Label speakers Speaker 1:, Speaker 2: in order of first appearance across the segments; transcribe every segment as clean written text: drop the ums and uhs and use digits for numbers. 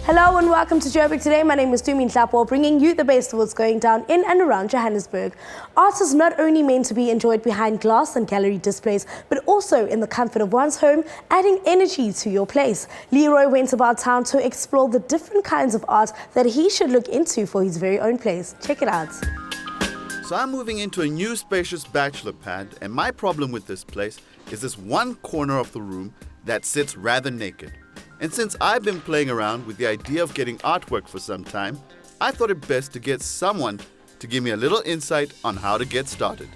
Speaker 1: Hello and welcome to Joburg today. My name is Tumi Nhlapo, bringing you the best of what's going down in and around Johannesburg. Art is not only meant to be enjoyed behind glass and gallery displays, but also in the comfort of one's home, adding energy to your place. Leroy went about town to explore the different kinds of art that he should look into for his very own place. Check it out.
Speaker 2: So I'm moving into a new spacious bachelor pad, and my problem with this place is this one corner of the room that sits rather naked. And since I've been playing around with the idea of getting artwork for some time, I thought it best to get someone to give me a little insight on how to get started.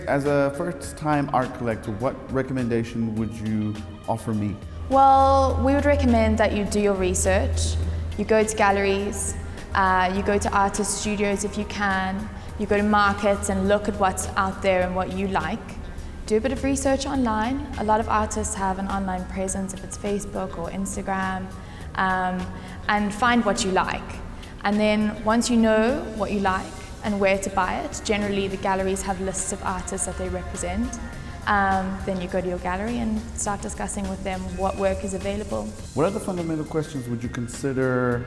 Speaker 3: As a first-time art collector, what recommendation would you offer me?
Speaker 4: Well, we would recommend that you do your research. You go to galleries, you go to artist studios if you can, you go to markets and look at what's out there and what you like. Do a bit of research online. A lot of artists have an online presence, if it's Facebook or Instagram, and find what you like. And then once you know what you like and where to buy it, generally the galleries have lists of artists that they represent. Then you go to your gallery and start discussing with them what work is available.
Speaker 3: What other fundamental questions would you consider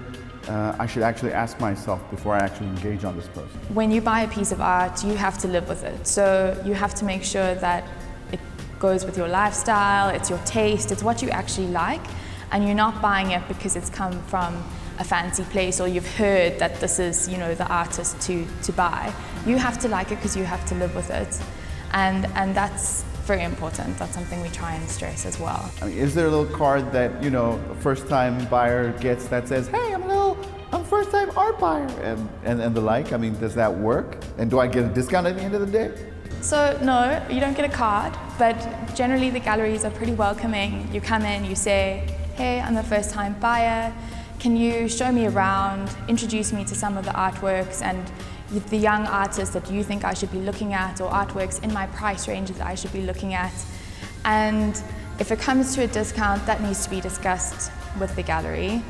Speaker 3: I should actually ask myself before I actually engage on this process?
Speaker 4: When you buy a piece of art, you have to live with it. So you have to make sure that it goes with your lifestyle, it's your taste, it's what you actually like, and you're not buying it because it's come from a fancy place or you've heard that this is, the artist to buy. You have to like it because you have to live with it. And that's very important. That's something we try and stress as well.
Speaker 3: I mean, is there a little card that, a first-time buyer gets that says, hey, I'm a first-time art buyer, and the like? I mean, does that work? And do I get a discount at the end of the day?
Speaker 4: So no, you don't get a card, but generally the galleries are pretty welcoming. You come in, you say, hey, I'm a first-time buyer. Can you show me around, introduce me to some of the artworks and the young artists that you think I should be looking at, or artworks in my price range that I should be looking at. And if it comes to a discount, that needs to be discussed with the gallery,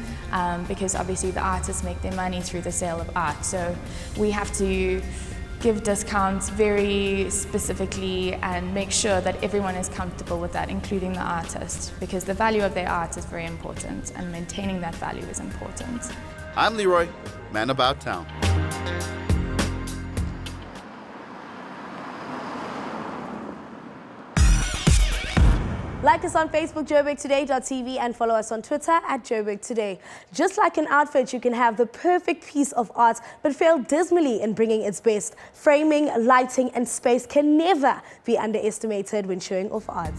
Speaker 4: because obviously the artists make their money through the sale of art. So we have to give discounts very specifically and make sure that everyone is comfortable with that, including the artist, because the value of their art is very important and maintaining that value is important.
Speaker 2: I'm Leroy, man about town.
Speaker 1: Like us on Facebook, joburgtoday.tv, and follow us on Twitter at Joburg Today. Just like an outfit, you can have the perfect piece of art, but fail dismally in bringing its best. Framing, lighting, and space can never be underestimated when showing off art.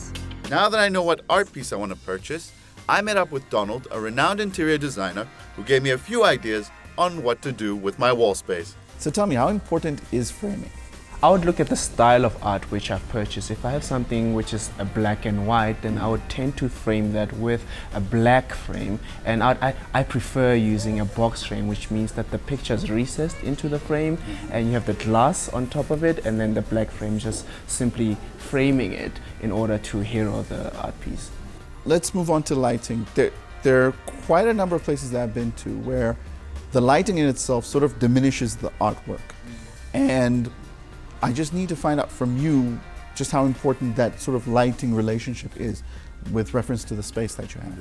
Speaker 2: Now that I know what art piece I want to purchase, I met up with Donald, a renowned interior designer, who gave me a few ideas on what to do with my wall space.
Speaker 3: So tell me, how important is framing?
Speaker 5: I would look at the style of art which I've purchased. If I have something which is a black and white, then I would tend to frame that with a black frame. And I prefer using a box frame, which means that the picture is recessed into the frame and you have the glass on top of it, and then the black frame just simply framing it in order to hero the art piece.
Speaker 3: Let's move on to lighting. There are quite a number of places that I've been to where the lighting in itself sort of diminishes the artwork. And I just need to find out from you just how important that sort of lighting relationship is with reference to the space that you have.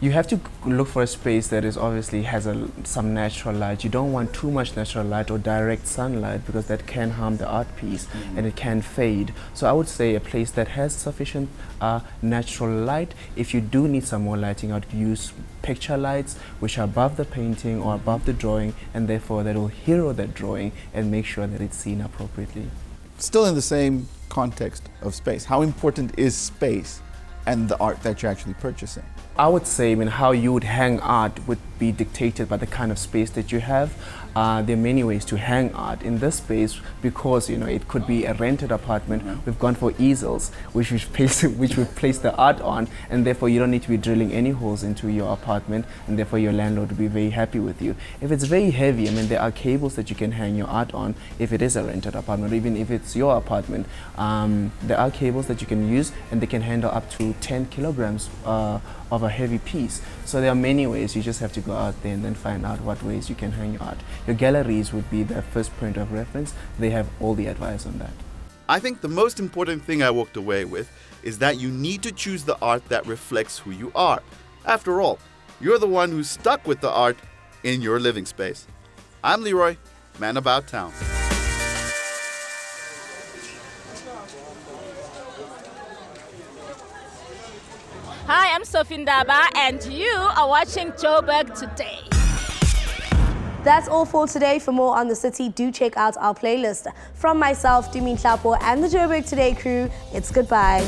Speaker 5: You have to look for a space that obviously has some natural light. You don't want too much natural light or direct sunlight, because that can harm the art piece and it can fade. So I would say a place that has sufficient natural light. If you do need some more lighting, I would use picture lights which are above the painting or above the drawing, and therefore that will hero that drawing and make sure that it's seen appropriately.
Speaker 3: Still in the same context of space, how important is space and the art that you're actually purchasing?
Speaker 5: I would say how you would hang art would be dictated by the kind of space that you have. There are many ways to hang art in this space, because it could be a rented apartment. We've gone for easels which we've placed the art on, and therefore you don't need to be drilling any holes into your apartment, and therefore your landlord will be very happy with you. If it's very heavy, there are cables that you can hang your art on if it is a rented apartment, or even if it's your apartment. There are cables that you can use, and they can handle up to 10 kilograms of a heavy piece. So there are many ways. You just have to go out there and then find out what ways you can hang your art. Your galleries would be the first point of reference. They have all the advice on that.
Speaker 2: I think the most important thing I walked away with is that you need to choose the art that reflects who you are. After all, you're the one who's stuck with the art in your living space. I'm Leroy, man about town.
Speaker 6: Hi, I'm Sophie Ndaba, and you are watching Joburg Today.
Speaker 1: That's all for today. For more on the city, do check out our playlist. From myself, Dumi Tlapo, and the Joburg Today crew, it's goodbye.